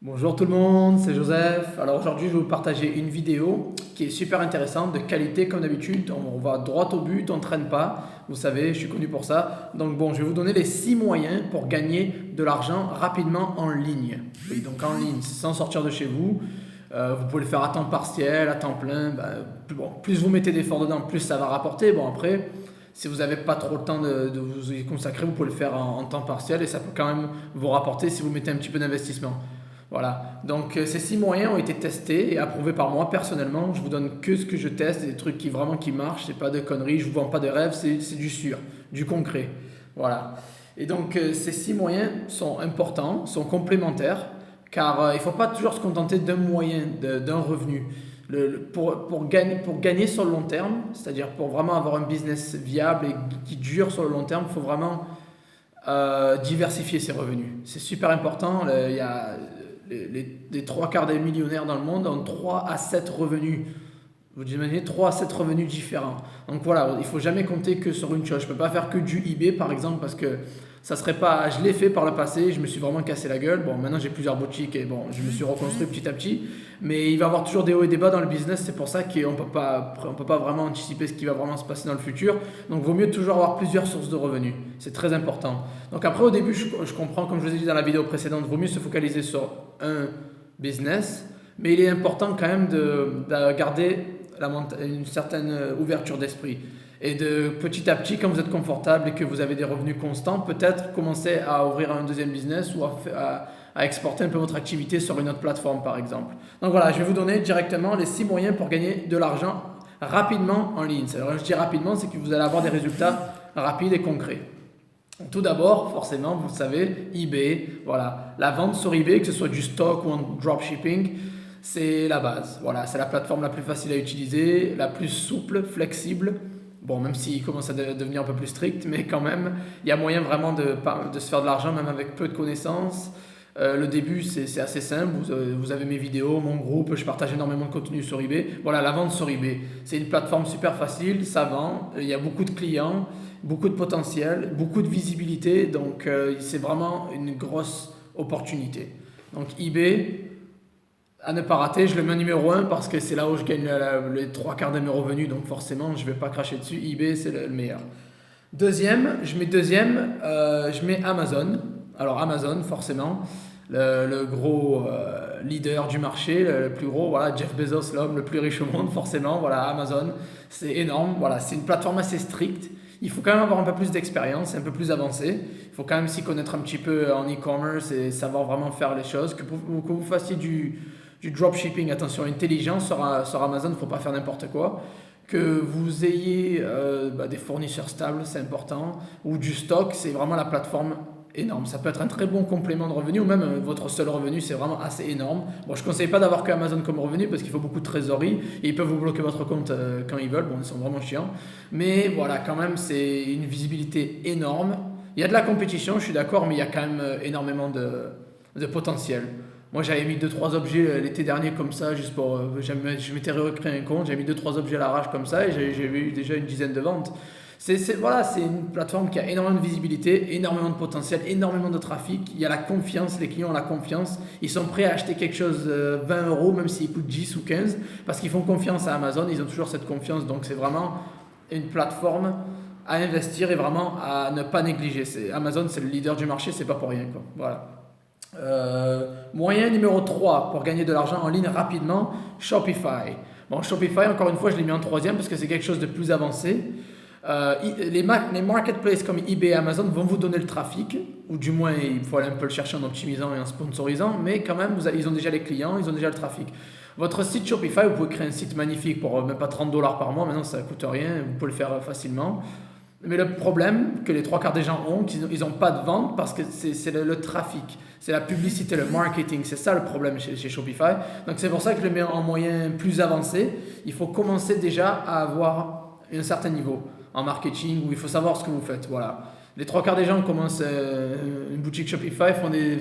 Bonjour tout le monde, c'est Joseph. Alors aujourd'hui, je vais vous partager une vidéo qui est super intéressante, de qualité comme d'habitude. On va droit au but, on ne traîne pas. Vous savez, je suis connu pour ça. Donc bon, je vais vous donner les 6 moyens pour gagner de l'argent rapidement en ligne. Oui, donc en ligne, sans sortir de chez vous. Vous pouvez le faire à temps partiel, à temps plein. Plus vous mettez d'efforts dedans, plus ça va rapporter. Bon après, si vous n'avez pas trop le temps de vous y consacrer, vous pouvez le faire en temps partiel et ça peut quand même vous rapporter si vous mettez un petit peu d'investissement. Voilà, donc ces 6 moyens ont été testés et approuvés par moi personnellement. Je vous donne que ce que je teste, des trucs qui vraiment qui marchent, c'est pas de conneries, je vous vends pas de rêves, c'est du sûr, du concret. Voilà. Et donc ces 6 moyens sont importants, sont complémentaires, car il ne faut pas toujours se contenter d'un moyen, d'un revenu. Pour gagner sur le long terme, c'est-à-dire pour vraiment avoir un business viable et qui dure sur le long terme, il faut vraiment diversifier ses revenus. C'est super important. Il y a les 3 quarts des millionnaires dans le monde ont 3 à 7 revenus. Vous imaginez 3 à 7 revenus différents. Donc voilà, il ne faut jamais compter que sur une chose. Je ne peux pas faire que du eBay par exemple parce que ça serait pas. Je l'ai fait par le passé, je me suis vraiment cassé la gueule. Bon, maintenant j'ai plusieurs boutiques et bon, je me suis reconstruit petit à petit. Mais il va y avoir toujours des hauts et des bas dans le business. C'est pour ça qu'on peut pas vraiment anticiper ce qui va vraiment se passer dans le futur. Donc vaut mieux toujours avoir plusieurs sources de revenus. C'est très important. Donc après au début, je comprends, comme je vous ai dit dans la vidéo précédente, vaut mieux se focaliser sur un business. Mais il est important quand même de garder une certaine ouverture d'esprit. Et de petit à petit, quand vous êtes confortable et que vous avez des revenus constants, peut-être commencer à ouvrir un deuxième business ou à exporter un peu votre activité sur une autre plateforme par exemple. Donc voilà, je vais vous donner directement les 6 moyens pour gagner de l'argent rapidement en ligne. Alors, je dis rapidement, c'est que vous allez avoir des résultats rapides et concrets. Tout d'abord, forcément, vous le savez, eBay, voilà. La vente sur eBay, que ce soit du stock ou en dropshipping, c'est la base. Voilà, c'est la plateforme la plus facile à utiliser, la plus souple, flexible. Bon, même s'il commence à devenir un peu plus strict, mais quand même, il y a moyen vraiment de se faire de l'argent, même avec peu de connaissances. Le début, c'est assez simple. Vous avez mes vidéos, mon groupe, je partage énormément de contenu sur eBay. Voilà, la vente sur eBay. C'est une plateforme super facile, ça vend. Il y a beaucoup de clients, beaucoup de potentiel, beaucoup de visibilité. Donc, c'est vraiment une grosse opportunité. Donc, eBay, à ne pas rater, je le mets numéro 1 parce que c'est là où je gagne les 3 quarts de mes revenus. Donc, forcément, je ne vais pas cracher dessus. eBay, c'est le meilleur. Deuxième, je mets Amazon. Alors Amazon, forcément, le gros leader du marché, le plus gros, voilà, Jeff Bezos, l'homme le plus riche au monde, forcément, voilà, Amazon, c'est énorme, voilà, c'est une plateforme assez stricte. Il faut quand même avoir un peu plus d'expérience, un peu plus avancé. Il faut quand même s'y connaître un petit peu en e-commerce et savoir vraiment faire les choses. Que vous fassiez du dropshipping, attention, intelligent sur Amazon, il ne faut pas faire n'importe quoi. Que vous ayez des fournisseurs stables, c'est important, ou du stock, c'est vraiment la plateforme énorme. Ça peut être un très bon complément de revenu, ou même votre seul revenu, c'est vraiment assez énorme. Bon, je ne conseille pas d'avoir que Amazon comme revenu, parce qu'il faut beaucoup de trésorerie, et ils peuvent vous bloquer votre compte quand ils veulent, bon, ils sont vraiment chiants. Mais voilà, quand même, c'est une visibilité énorme. Il y a de la compétition, je suis d'accord, mais il y a quand même énormément de potentiel. Moi, j'avais mis 2 3 objets l'été dernier comme ça, juste pour. Je m'étais recréé un compte, j'avais mis 2 3 objets à l'arrache comme ça et j'ai eu déjà une dizaine de ventes. Voilà, c'est une plateforme qui a énormément de visibilité, énormément de potentiel, énormément de trafic. Il y a la confiance, les clients ont la confiance. Ils sont prêts à acheter quelque chose 20 euros, même s'il coûte 10 ou 15, parce qu'ils font confiance à Amazon, ils ont toujours cette confiance. Donc, c'est vraiment une plateforme à investir et vraiment à ne pas négliger. Amazon, c'est le leader du marché, c'est pas pour rien, quoi. Voilà. Moyen numéro 3 pour gagner de l'argent en ligne rapidement, Shopify. Bon, Shopify, encore une fois, je l'ai mis en troisième parce que c'est quelque chose de plus avancé. Les marketplaces comme eBay et Amazon vont vous donner le trafic, ou du moins il faut aller un peu le chercher en optimisant et en sponsorisant, mais quand même, ils ont déjà les clients, ils ont déjà le trafic. Votre site Shopify, vous pouvez créer un site magnifique pour même pas 30 $ par mois, maintenant ça ne coûte rien, vous pouvez le faire facilement. Mais le problème que les 3 quarts des gens ont, qu'ils n'ont pas de vente parce que c'est le trafic, c'est la publicité, le marketing, c'est ça le problème chez Shopify. Donc c'est pour ça que je le mets en moyen plus avancé. Il faut commencer déjà à avoir un certain niveau en marketing où il faut savoir ce que vous faites. Voilà. Les trois quarts des gens commencent une boutique Shopify, font des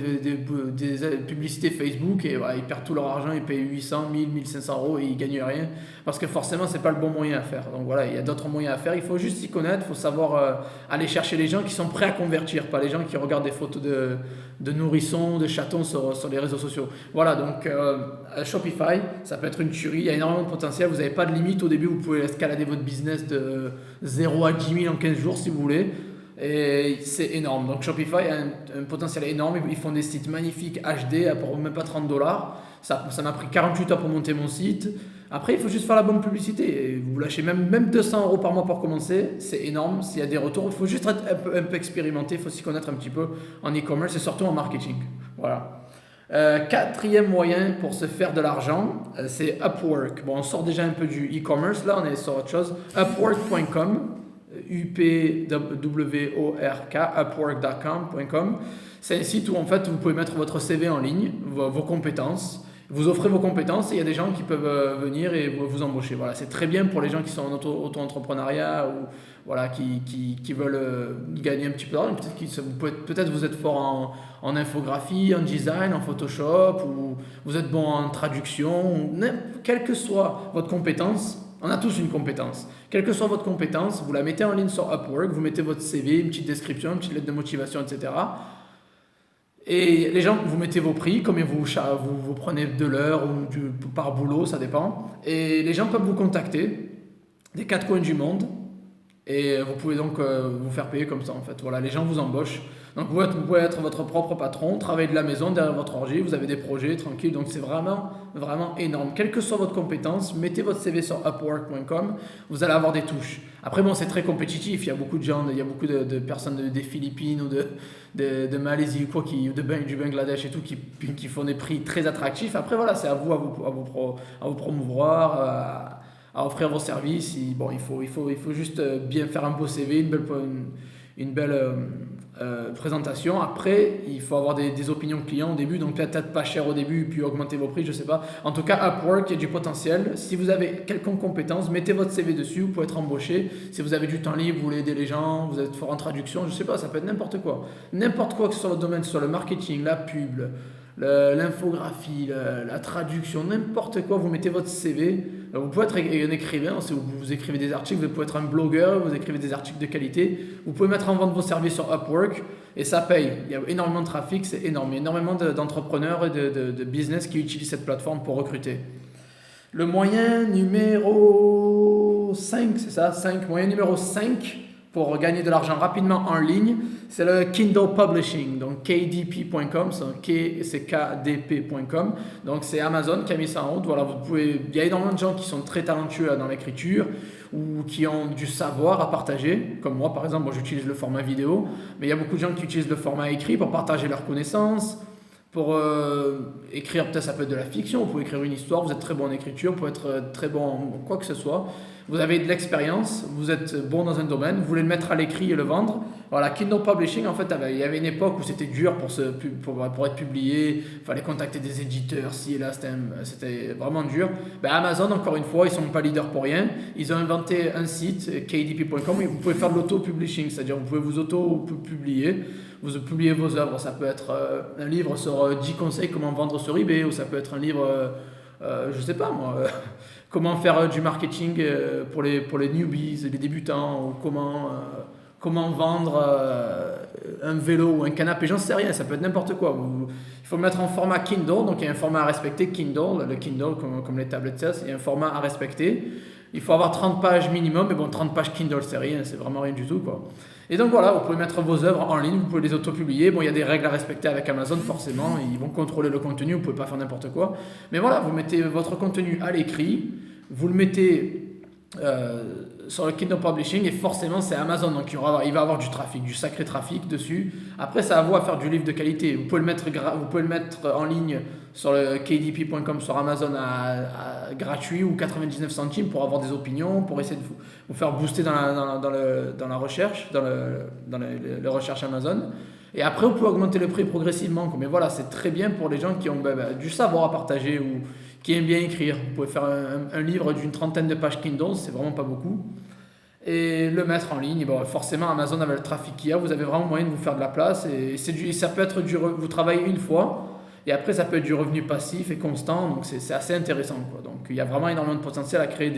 publicités Facebook et voilà, ils perdent tout leur argent, ils payent 800, 1000, 1500 euros et ils gagnent rien parce que forcément c'est pas le bon moyen à faire. Donc voilà, il y a d'autres moyens à faire, il faut juste s'y connaître, il faut savoir aller chercher les gens qui sont prêts à convertir, pas les gens qui regardent des photos de nourrissons, de chatons sur les réseaux sociaux. Voilà, donc Shopify, ça peut être une tuerie, il y a énormément de potentiel, vous n'avez pas de limite au début, vous pouvez escalader votre business de 0 à 10 000 en 15 jours si vous voulez. Et c'est énorme. Donc Shopify a un potentiel énorme. Ils font des sites magnifiques HD à pour même pas 30$. Ça m'a pris 48 heures pour monter mon site. Après, il faut juste faire la bonne publicité. Et vous lâchez même 200 euros par mois pour commencer. C'est énorme. S'il y a des retours, il faut juste être un peu expérimenté. Il faut s'y connaître un petit peu en e-commerce et surtout en marketing. Voilà. Quatrième moyen pour se faire de l'argent, c'est Upwork. Bon, on sort déjà un peu du e-commerce. Là, on est sur autre chose. Upwork.com. UPWORK, upwork.com. C'est un site où en fait vous pouvez mettre votre CV en ligne, vos compétences. Vous offrez vos compétences et il y a des gens qui peuvent venir et vous embaucher. Voilà, c'est très bien pour les gens qui sont en auto-entrepreneuriat ou voilà, qui veulent gagner un petit peu d'argent. Peut-être vous êtes fort en infographie, en design, en Photoshop, ou vous êtes bon en traduction. Quelle que soit votre compétence, on a tous une compétence. Quelle que soit votre compétence, vous la mettez en ligne sur Upwork, vous mettez votre CV, une petite description, une petite lettre de motivation, etc. Et les gens, vous mettez vos prix, combien vous prenez de l'heure ou par boulot, ça dépend. Et les gens peuvent vous contacter des quatre coins du monde. Et vous pouvez donc vous faire payer comme ça en fait. Voilà, les gens vous embauchent. Donc vous pouvez être votre propre patron, travailler de la maison derrière votre ordi, vous avez des projets tranquilles. Donc c'est vraiment, vraiment énorme. Quelle que soit votre compétence, mettez votre CV sur Upwork.com, vous allez avoir des touches. Après bon, c'est très compétitif. Il y a beaucoup de gens, il y a beaucoup de personnes des Philippines ou de Malaisie ou quoi, du Bangladesh et tout qui font des prix très attractifs. Après voilà, c'est à vous à vous promouvoir. À offrir vos services. Bon, il faut juste bien faire un beau CV, une belle présentation. Après, il faut avoir des opinions clients au début, donc peut-être pas cher au début, puis augmenter vos prix, je sais pas. En tout cas, Upwork, il y a du potentiel. Si vous avez quelconque compétence, mettez votre CV dessus, vous pouvez être embauché. Si vous avez du temps libre, vous voulez aider les gens, vous êtes fort en traduction, je sais pas, ça peut être n'importe quoi. N'importe quoi que ce soit votre domaine, soit le marketing, la pub, l'infographie, la traduction, n'importe quoi, vous mettez votre CV. Vous pouvez être un écrivain, si vous écrivez des articles, vous pouvez être un blogueur, vous écrivez des articles de qualité, vous pouvez mettre en vente vos services sur Upwork et ça paye. Il y a énormément de trafic, c'est énorme. Il y a énormément d'entrepreneurs et de business qui utilisent cette plateforme pour recruter. Le moyen numéro 5, c'est ça, 5, moyen numéro 5 pour gagner de l'argent rapidement en ligne, c'est le Kindle Publishing, donc kdp.com, c'est kdp.com, donc c'est Amazon qui a mis ça en route. Voilà, il y a énormément de gens qui sont très talentueux dans l'écriture ou qui ont du savoir à partager, comme moi par exemple, j'utilise le format vidéo, mais il y a beaucoup de gens qui utilisent le format écrit pour partager leurs connaissances, pour écrire, peut-être ça peut être de la fiction, vous pouvez écrire une histoire, vous êtes très bon en écriture, vous pouvez être très bon en quoi que ce soit. Vous avez de l'expérience, vous êtes bon dans un domaine, vous voulez le mettre à l'écrit et le vendre. Voilà, Kindle Publishing, en fait, il y avait une époque où c'était dur pour être publié, il fallait contacter des éditeurs, ci et là, c'était vraiment dur. Ben, Amazon, encore une fois, ils ne sont pas leaders pour rien. Ils ont inventé un site, kdp.com, et vous pouvez faire de l'auto-publishing, c'est-à-dire vous pouvez vous auto-publier. Vous publiez vos œuvres, ça peut être un livre sur 10 conseils comment vendre sur eBay, ou ça peut être un livre, je sais pas moi, comment faire du marketing pour les newbies, les débutants, ou comment vendre un vélo ou un canapé, j'en sais rien, ça peut être n'importe quoi. Il faut le mettre en format Kindle, donc il y a un format à respecter, Kindle, le Kindle comme les tablettes, il y a un format à respecter. Il faut avoir 30 pages minimum, mais bon, 30 pages Kindle, c'est rien, c'est vraiment rien du tout, quoi. Et donc voilà, vous pouvez mettre vos œuvres en ligne, vous pouvez les auto-publier. Bon, il y a des règles à respecter avec Amazon, forcément, ils vont contrôler le contenu, vous ne pouvez pas faire n'importe quoi. Mais voilà, vous mettez votre contenu à l'écrit, vous le mettez sur le Kindle Publishing et forcément c'est Amazon, donc il va avoir du trafic, du sacré trafic dessus. Après, c'est à vous à faire du livre de qualité. Vous pouvez le mettre en ligne sur le kdp.com sur Amazon à gratuit ou 99 centimes pour avoir des opinions, pour essayer de vous faire booster dans la recherche, dans les recherches Amazon. Et après, vous pouvez augmenter le prix progressivement. Mais voilà, c'est très bien pour les gens qui ont du savoir à partager ou qui aiment bien écrire. Vous pouvez faire un livre d'une 30aine de pages Kindle, c'est vraiment pas beaucoup. et le mettre en ligne. Et bon, forcément, Amazon avec le trafic qu'il y a, vous avez vraiment moyen de vous faire de la place. Et ça peut être vous travaillez une fois, et après ça peut être du revenu passif et constant. Donc c'est assez intéressant, quoi. Donc il y a vraiment énormément de potentiel à créer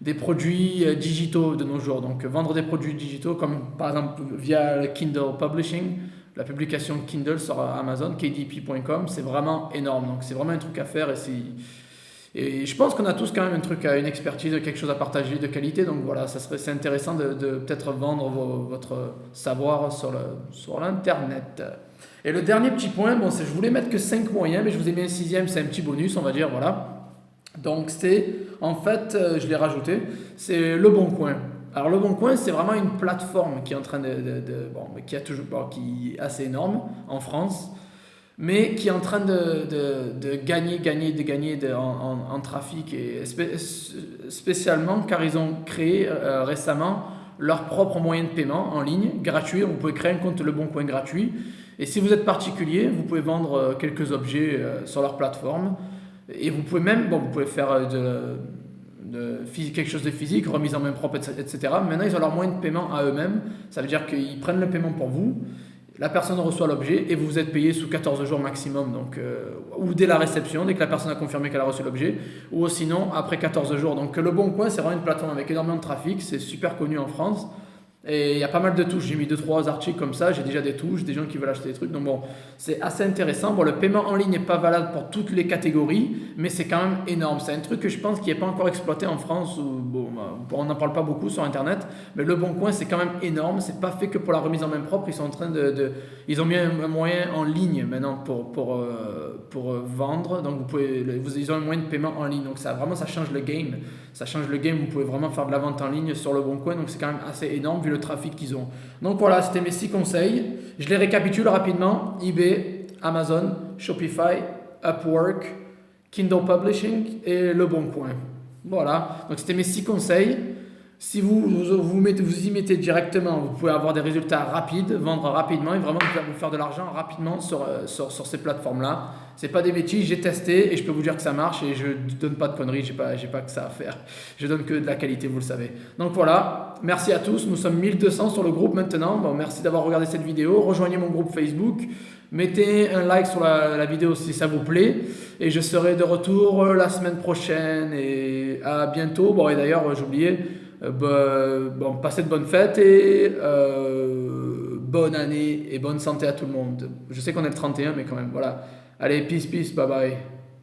des produits digitaux de nos jours. Donc vendre des produits digitaux comme par exemple via le Kindle Publishing, la publication Kindle sur Amazon, kdp.com, c'est vraiment énorme. Donc c'est vraiment un truc à faire et je pense qu'on a tous quand même un truc, une expertise, quelque chose à partager de qualité. Donc voilà, c'est intéressant de peut-être vendre votre savoir sur l'internet. Et le dernier petit point, bon, je voulais mettre que 5 moyens, mais je vous ai mis un sixième, c'est un petit bonus, on va dire, voilà. Donc en fait, je l'ai rajouté, c'est Le Bon Coin. Alors Le Bon Coin, c'est vraiment une plateforme qui est en train qui est assez énorme en France, mais qui est en train de gagner en trafic, et spécialement car ils ont créé récemment leur propre moyen de paiement en ligne, gratuit. Vous pouvez créer un compte Le Bon Coin gratuit, et si vous êtes particulier, vous pouvez vendre quelques objets sur leur plateforme, et vous pouvez même, vous pouvez faire quelque chose de physique, remise en main propre, etc. Maintenant, ils ont leur moyen de paiement à eux-mêmes. Ça veut dire qu'ils prennent le paiement pour vous, la personne reçoit l'objet et vous êtes payé sous 14 jours maximum. Donc, ou dès la réception, dès que la personne a confirmé qu'elle a reçu l'objet, ou sinon après 14 jours. Donc Le Bon Coin, c'est vraiment une plateforme avec énormément de trafic, c'est super connu en France. Et il y a pas mal de touches, j'ai mis 2-3 articles comme ça, j'ai déjà des touches, des gens qui veulent acheter des trucs, donc bon, c'est assez intéressant. Bon, le paiement en ligne n'est pas valable pour toutes les catégories, mais c'est quand même énorme. C'est un truc que je pense qui n'est pas encore exploité en France, on n'en parle pas beaucoup sur internet, mais Le Bon Coin c'est quand même énorme, c'est pas fait que pour la remise en main propre, ils sont en train ils ont mis un moyen en ligne maintenant pour vendre, donc ils ont un moyen de paiement en ligne, donc ça change le game. Ça change le game, vous pouvez vraiment faire de la vente en ligne sur Le Bon Coin, donc c'est quand même assez énorme vu le trafic qu'ils ont. Donc voilà, c'était mes 6 conseils. Je les récapitule rapidement. eBay, Amazon, Shopify, Upwork, Kindle Publishing et Le Bon Coin. Voilà, donc c'était mes 6 conseils. Si vous y mettez directement, vous pouvez avoir des résultats rapides, vendre rapidement et vraiment vous faire de l'argent rapidement sur ces plateformes-là. C'est pas des bêtises, j'ai testé et je peux vous dire que ça marche et je donne pas de conneries, j'ai pas que ça à faire. Je donne que de la qualité, vous le savez. Donc voilà, merci à tous, nous sommes 1200 sur le groupe maintenant. Bon, merci d'avoir regardé cette vidéo, rejoignez mon groupe Facebook, mettez un like sur la vidéo si ça vous plaît et je serai de retour la semaine prochaine et à bientôt. Bon, et d'ailleurs, j'ai oublié, passez de bonnes fêtes et bonne année et bonne santé à tout le monde. Je sais qu'on est le 31, mais quand même, voilà. Allez, peace, bye bye.